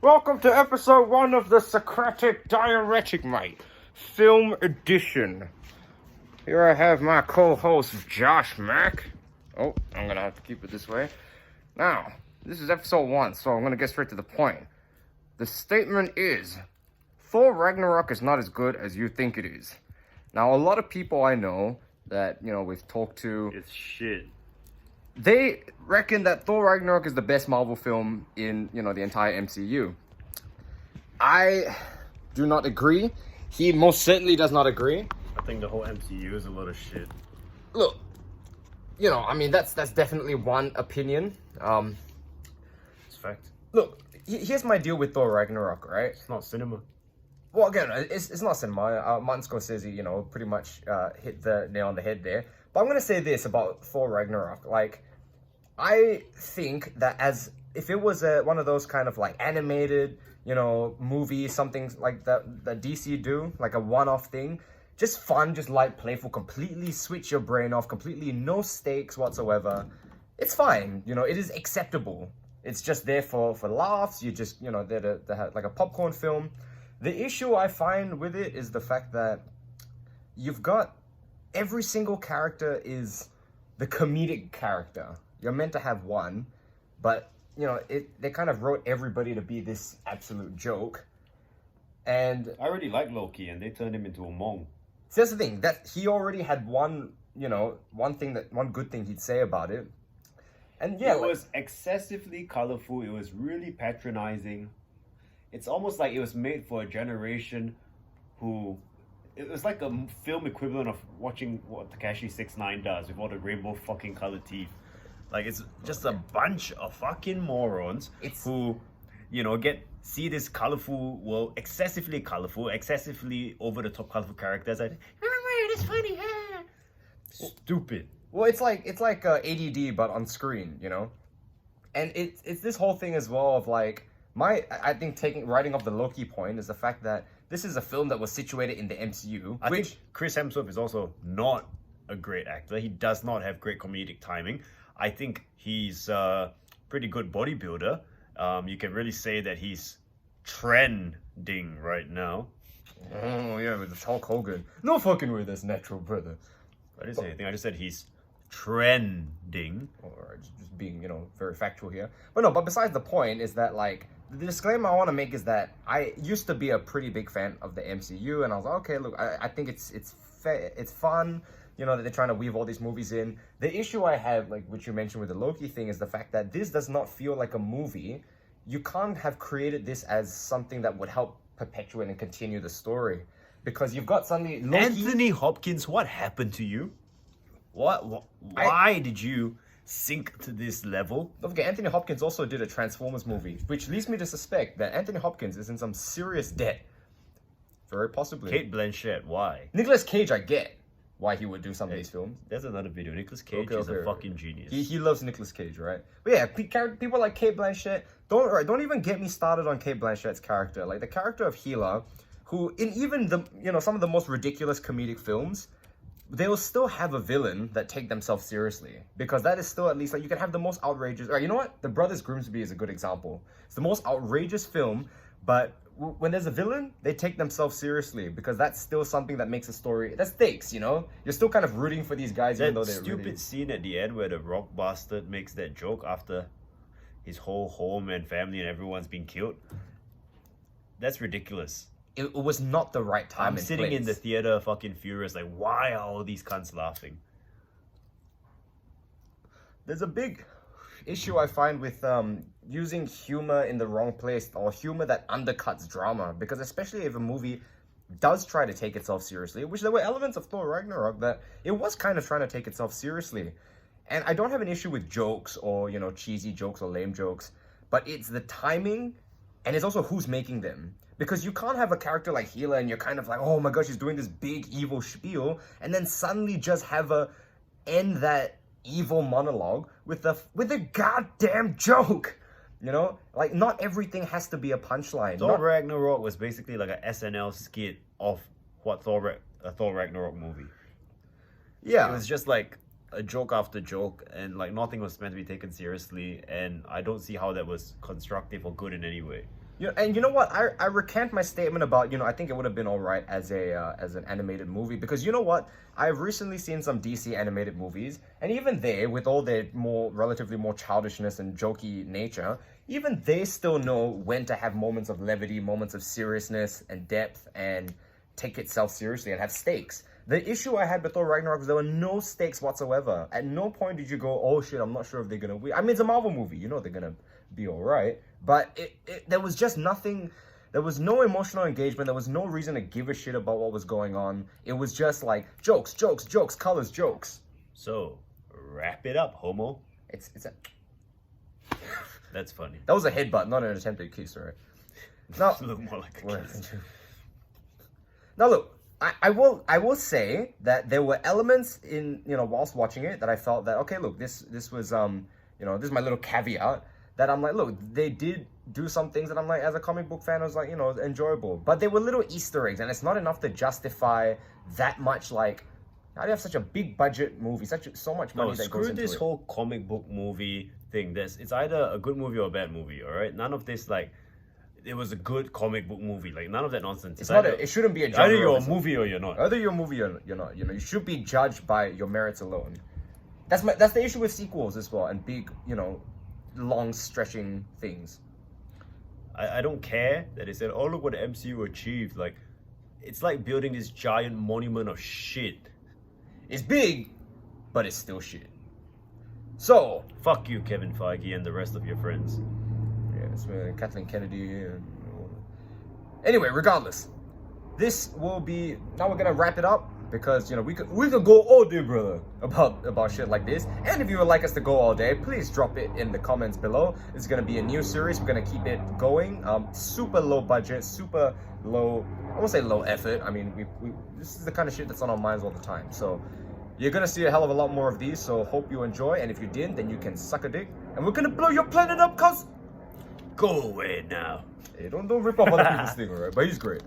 Welcome to episode 1 of the Socratic diuretic, mate. Film edition. Here I have my co-host, Josh Mack. Oh, I'm gonna have to keep it this way. Now, this is episode 1, so I'm gonna get straight to the point. The statement is, Thor Ragnarok is not as good as you think it is. Now, a lot of people I know that, we've talked to, It's shit. they reckon that Thor Ragnarok is the best Marvel film in, the entire MCU. I do not agree. He most certainly does not agree. I think the whole MCU is a lot of shit. Look, that's definitely one opinion. It's fact. Look, here's my deal with Thor Ragnarok, right? It's not cinema. Well, again, it's not cinema. Martin Scorsese, pretty much hit the nail on the head there. But I'm gonna say this about Thor Ragnarok. Like, I think that if it was one of those kind of like animated, movie, something like that DC do, like a one-off thing, just fun, just light, playful, completely switch your brain off, completely no stakes whatsoever. It's fine, it is acceptable. It's just there for laughs. You just, they're like a popcorn film. The issue I find with it is the fact that you've got every single character is the comedic character. You're meant to have one, but they kind of wrote everybody to be this absolute joke. And I already like Loki, and they turned him into a Hmong. so that's the thing, that he already had one good thing he'd say about it. And yeah, It was excessively colorful. It was really patronizing. It's almost like it was made for a generation who... It was like a film equivalent of watching what Takashi 69 does with all the rainbow fucking colored teeth. Like, it's just a bunch of fucking morons who, see this colorful, well, excessively colorful, excessively over-the-top colorful characters and, oh, it's funny, ah. Stupid. well, it's like ADD but on screen, and it's this whole thing as well of like I think writing off the Loki point is the fact that this is a film that was situated in the MCU. I think Chris Hemsworth is also not a great actor. He does not have great comedic timing. I think he's a pretty good bodybuilder. You can really say that he's trending right now. Oh yeah, with the Hulk Hogan. No fucking way, that's natural, brother. I didn't say anything. I just said he's trending. Or just being, very factual here. But besides the point is that, like, the disclaimer I want to make is that I used to be a pretty big fan of the MCU, and I was like, okay, look, I think it's fun, that they're trying to weave all these movies in. The issue I have, like, which you mentioned with the Loki thing, is the fact that this does not feel like a movie. You can't have created this as something that would help perpetuate and continue the story. Because you've got suddenly Loki... Anthony Hopkins, what happened to you? Why did you sink to this level? Don't forget, Anthony Hopkins also did a Transformers movie, which leads me to suspect that Anthony Hopkins is in some serious debt. Very possibly. Kate Blanchett, why? Nicolas Cage, I get why he would do some of these films. There's another video. Nicolas Cage is a fucking genius. He loves Nicolas Cage, right? But yeah, people like Kate Blanchett, don't even get me started on Kate Blanchett's character. Like, the character of Hela, who in even the, some of the most ridiculous comedic films, they'll still have a villain that take themselves seriously, because that is still, at least, like, you can have the most outrageous, or you know what, The Brothers Grimsby is a good example. It's the most outrageous film, but when there's a villain, they take themselves seriously, because that's still something that makes a story, that stakes, you're still kind of rooting for these guys, even though they're stupid scene at the end where the rock bastard makes that joke after his whole home and family and everyone's been killed. That's ridiculous. It was not the right time. I'm sitting in the theater fucking furious, like, why are all these cunts laughing? There's a big issue I find with using humor in the wrong place, or humor that undercuts drama, because especially if a movie does try to take itself seriously, which there were elements of Thor Ragnarok that it was kind of trying to take itself seriously. And I don't have an issue with jokes or, cheesy jokes or lame jokes, but it's the timing, and it's also who's making them. Because you can't have a character like Hela and you're kind of like, oh my gosh, she's doing this big evil spiel, and then suddenly just have end that evil monologue with a goddamn joke. Like, not everything has to be a punchline. Thor Ragnarok was basically like an SNL skit of what a Thor Ragnarok movie. Yeah. It was just like a joke after joke, and like nothing was meant to be taken seriously, and I don't see how that was constructive or good in any way. And you know what? I recant my statement about, I think it would have been all right as an animated movie, because you know what? I've recently seen some DC animated movies, and even they, with all their relatively more childishness and jokey nature, even they still know when to have moments of levity, moments of seriousness and depth, and take itself seriously and have stakes. The issue I had with Thor Ragnarok was there were no stakes whatsoever. At no point did you go, oh shit, I'm not sure if they're gonna win. I mean, it's a Marvel movie, they're gonna be all right. But there was just nothing. There was no emotional engagement. There was no reason to give a shit about what was going on. It was just like jokes, jokes, jokes, colors, jokes. So, wrap it up, homo. It's a. That's funny. That was a headbutt, not an attempted kiss, right? Now, Look more like a kiss. Now look, I will say that there were elements in whilst watching it that I felt that okay, look, this was this is my little caveat that I'm like, look, they did do some things that I'm like, as a comic book fan, I was like, enjoyable, but they were little Easter eggs, and it's not enough to justify that much. Like, how do you have such a big budget movie, so much money that goes into it? Screw this whole comic book movie thing. It's either a good movie or a bad movie. All right, none of this like. It was a good comic book movie. Like, none of that nonsense. It's not. It shouldn't be a genre. Either you're a movie or you're not. Either you're a movie or you're not. You should be judged by your merits alone. That's the issue with sequels as well, and big, long stretching things. I don't care that they said, oh, look what the MCU achieved. Like, it's like building this giant monument of shit. It's big, but it's still shit. So fuck you, Kevin Feige, and the rest of your friends. Kathleen Kennedy. Anyway, regardless, this will be. Now we're gonna wrap it up because we could go all day, brother, about shit like this. And if you would like us to go all day, please drop it in the comments below. It's gonna be a new series. We're gonna keep it going. Super low budget, super low. I won't say low effort. I mean, this is the kind of shit that's on our minds all the time. So you're gonna see a hell of a lot more of these. So hope you enjoy. And if you didn't, then you can suck a dick. And we're gonna blow your planet up, cuz. Go away now. Hey, don't rip off other people's thing, alright? But he's great.